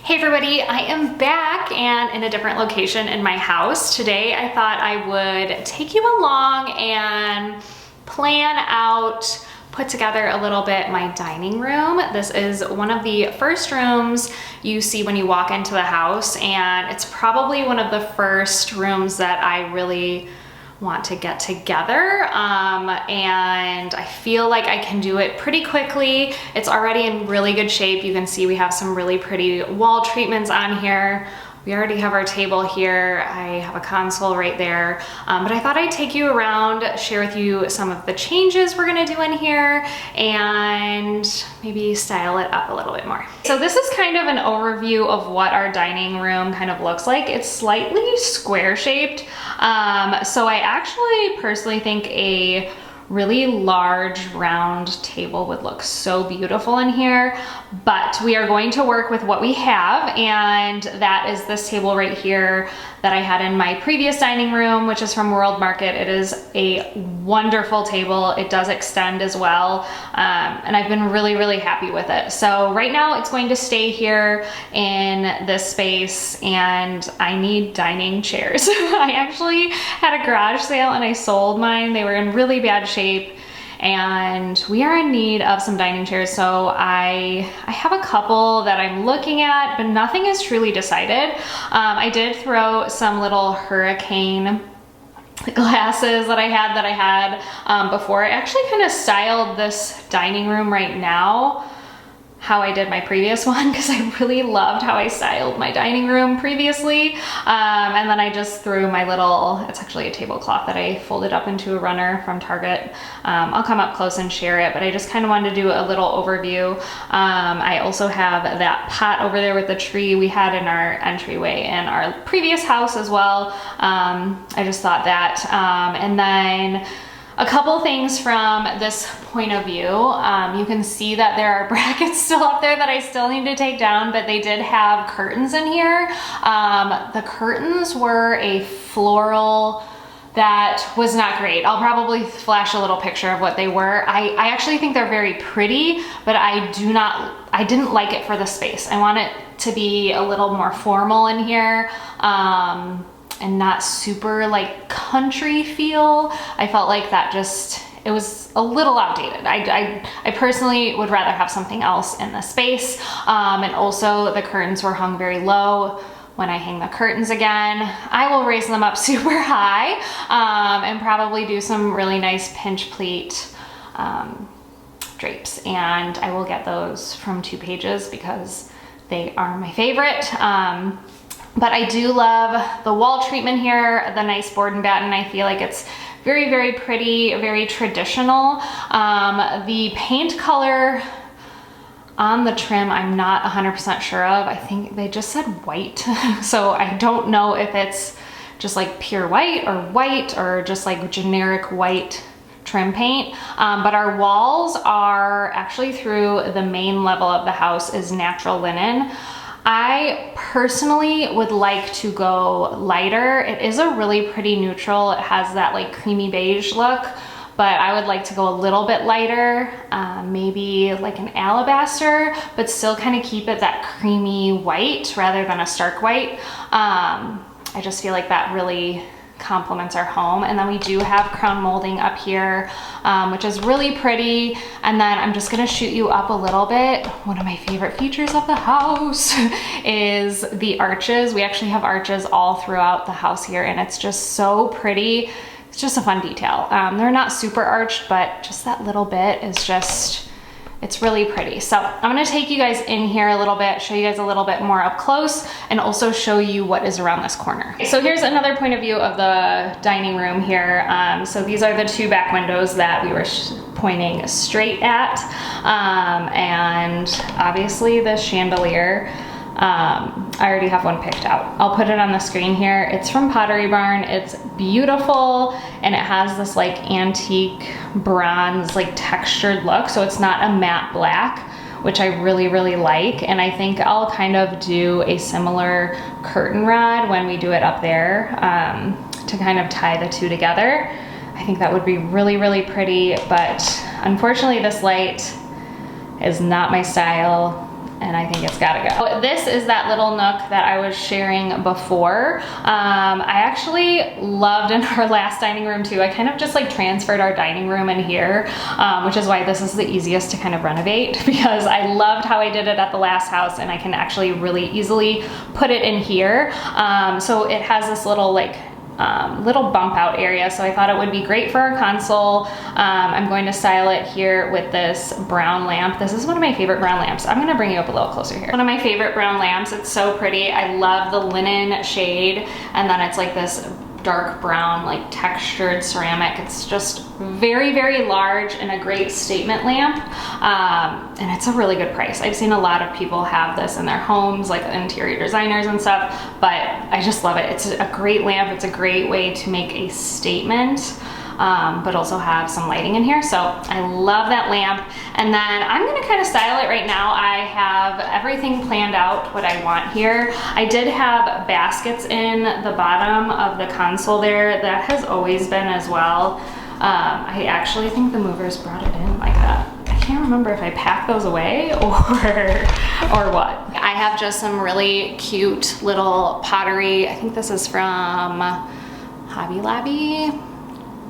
Hey everybody, I am back and in a different location in my house. Today I thought I would take you along and plan out, put together a little bit my dining room. This is one of the first rooms you see when you walk into the house, and it's probably one of the first rooms that I really want to get together, and I feel like I can do it pretty quickly. It's already in really good shape. You can see we have some really pretty wall treatments on here. We already have our table here. I have a console right there, but I thought I'd take you around, share with you some of the changes we're gonna do in here, and maybe style it up a little bit more. So this is kind of an overview of what our dining room kind of looks like. It's slightly square shaped. So I actually personally think a really large round table would look so beautiful in here, but we are going to work with what we have, and that is this table right here that I had in my previous dining room, which is from World Market. It is a wonderful table. It does extend as well, and I've been really happy with it. So right now it's going to stay here in this space, and I need dining chairs. I actually had a garage sale and I sold mine. They were in really bad shape, and we are in need of some dining chairs. So I have a couple that I'm looking at, but nothing is truly decided. I did throw some little hurricane glasses that I had before. I actually kind of styled this dining room right now how I did my previous one, because I really loved how I styled my dining room previously. And then I just threw my little, it's actually a tablecloth that I folded up into a runner from Target. I'll come up close and share it, but I just kind of wanted to do a little overview. I also have that pot over there with the tree we had in our entryway in our previous house as well. I just thought that. And then a couple things from this point of view. You can see that there are brackets still up there that I still need to take down, but they did have curtains in here. The curtains were a floral that was not great. I'll probably flash a little picture of what they were. I actually think they're very pretty, but I didn't like it for the space. I want it to be a little more formal in here. And not super like country feel. I felt like that it was a little outdated. I personally would rather have something else in the space. And also the curtains were hung very low. When I hang the curtains again, I will raise them up super high, and probably do some really nice pinch pleat drapes. And I will get those from 2 Pages because they are my favorite. But I do love the wall treatment here, the nice board and batten. I feel like it's very pretty, very traditional. The paint color on the trim, I'm not 100% sure of. I think they just said white. So I don't know if it's just like pure white or just like generic white trim paint. But our walls are actually, through the main level of the house, is natural linen. I personally would like to go lighter. It is a really pretty neutral. It has that like creamy beige look, but I would like to go a little bit lighter, maybe like an alabaster, but still kind of keep it that creamy white rather than a stark white. I just feel like that really complements our home. And then we do have crown molding up here, which is really pretty. And then I'm just gonna shoot you up a little bit. One of my favorite features of the house is the arches. We actually have arches all throughout the house here, and it's just so pretty. It's just a fun detail. They're not super arched, but just that little bit is just, it's really pretty. So I'm gonna take you guys in here a little bit, show you guys a little bit more up close, and also show you what is around this corner. So here's another point of view of the dining room here. So these are the 2 back windows that we were pointing straight at. And obviously the chandelier, I already have one picked out. I'll put it on the screen here. It's from Pottery Barn. It's beautiful, and it has this like antique bronze, like textured look. So it's not a matte black, which I really like. And I think I'll kind of do a similar curtain rod when we do it up there, to kind of tie the 2 together. I think that would be really pretty, but unfortunately this light is not my style. and I think it's gotta go. This is that little nook that I was sharing before. I actually loved in our last dining room too. I kind of just like transferred our dining room in here, which is why this is the easiest to kind of renovate, because I loved how I did it at the last house and I can actually really easily put it in here. So it has this little like little bump out area, so I thought it would be great for our console. I'm going to style it here with this brown lamp. This is one of my favorite brown lamps. I'm gonna bring you up a little closer here. One of my favorite brown lamps. It's so pretty. I love the linen shade, and then it's like this dark brown, like textured ceramic. It's just very, very large and a great statement lamp. And it's a really good price. I've seen a lot of people have this in their homes, like interior designers and stuff, but I just love it. It's a great lamp. It's a great way to make a statement, but also have some lighting in here. So I love that lamp. And then I'm gonna kind of style it right now. I have everything planned out what I want here. I did have baskets in the bottom of the console there. That has always been as well. I actually think the movers brought it in like that. I can't remember if I packed those away or what. I have just some really cute little pottery. I think this is from Hobby Lobby.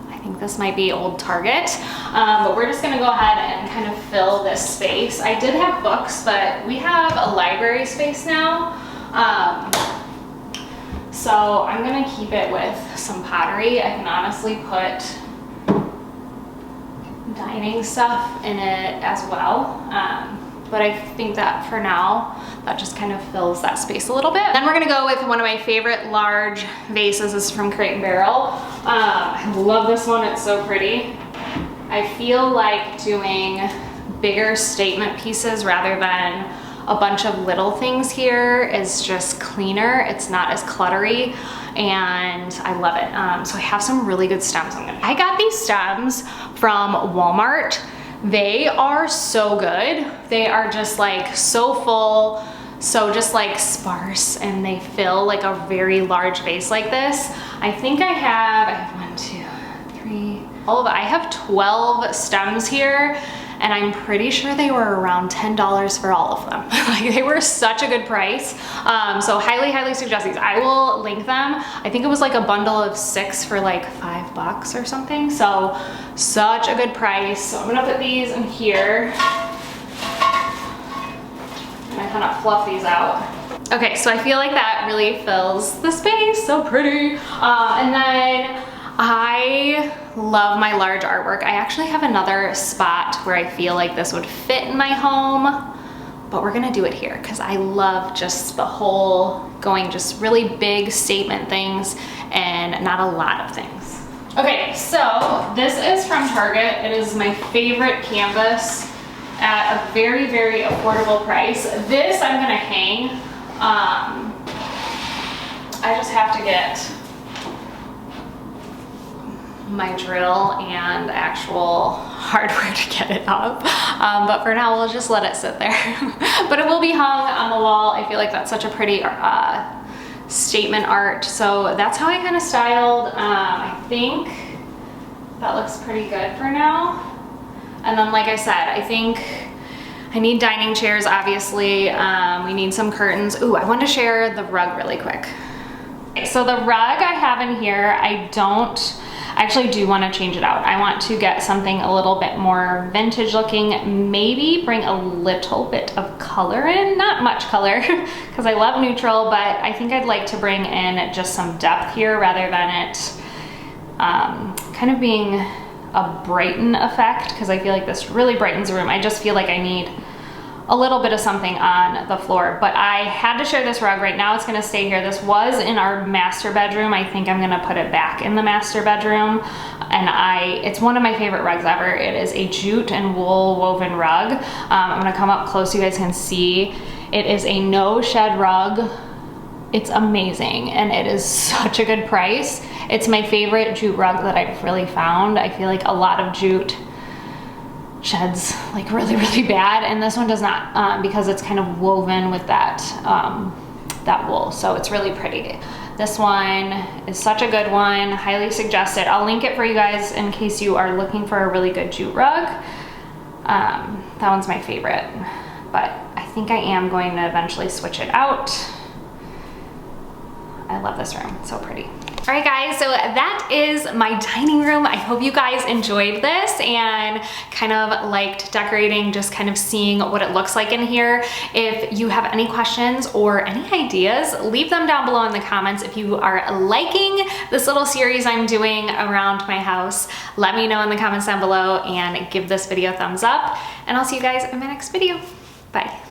I think this might be old Target, but we're just gonna go ahead and kind of fill this space. I did have books, but we have a library space now. So I'm gonna keep it with some pottery. I can honestly put dining stuff in it as well. But I think that for now, that just kind of fills that space a little bit. Then we're gonna go with one of my favorite large vases. This is from Crate & Barrel. I love this one, it's so pretty. I feel like doing bigger statement pieces rather than a bunch of little things here is just cleaner. It's not as cluttery, and I love it. So I have some really good stems. I got these stems from Walmart. They are so good. They are just like so full, so just like sparse, and they fill like a very large vase like this. I think I have 1, 2, 3, I have 12 stems here, and I'm pretty sure they were around $10 for all of them. Like, they were such a good price. So highly, highly suggest these. I will link them. I think it was like a bundle of 6 for like $5 or something. So such a good price. So I'm gonna put these in here. And I kind of fluff these out. Okay, so I feel like that really fills the space. So pretty. And then I love my large artwork. I actually have another spot where I feel like this would fit in my home, but we're gonna do it here because I love just the whole going just really big statement things and not a lot of things. Okay, so this is from Target. It is my favorite canvas at a very, very affordable price. This I'm gonna hang. I just have to get my drill and actual hardware to get it up, but for now we'll just let it sit there. But it will be hung on the wall. I feel like that's such a pretty statement art, so that's how I kind of styled. I think that looks pretty good for now. And then, like I said, I think I need dining chairs, obviously. We need some curtains. Ooh, I want to share the rug really quick. So the rug I have in here, I actually do want to change it out. I want to get something a little bit more vintage looking, maybe bring a little bit of color in, not much color, because I love neutral, but I think I'd like to bring in just some depth here rather than it kind of being a brighten effect, because I feel like this really brightens the room. I just feel like I need a little bit of something on the floor, but I had to share this rug. Right now it's gonna stay here. This was in our master bedroom. I think I'm gonna put it back in the master bedroom, and it's one of my favorite rugs ever. It is a jute and wool woven rug. I'm gonna come up close so you guys can see. It is a no shed rug. It's amazing, and it is such a good price. It's my favorite jute rug that I've really found. I feel like a lot of jute sheds like really, really bad, and this one does not, because it's kind of woven with that wool, so it's really pretty. This one is such a good one. Highly suggest it. I'll link it for you guys in case you are looking for a really good jute rug. That one's my favorite, but I think I am going to eventually switch it out. I love this room, it's so pretty. All right guys, so that is my dining room. I hope you guys enjoyed this and kind of liked decorating, just kind of seeing what it looks like in here. If you have any questions or any ideas, leave them down below in the comments. If you are liking this little series I'm doing around my house, let me know in the comments down below and give this video a thumbs up. And I'll see you guys in my next video. Bye.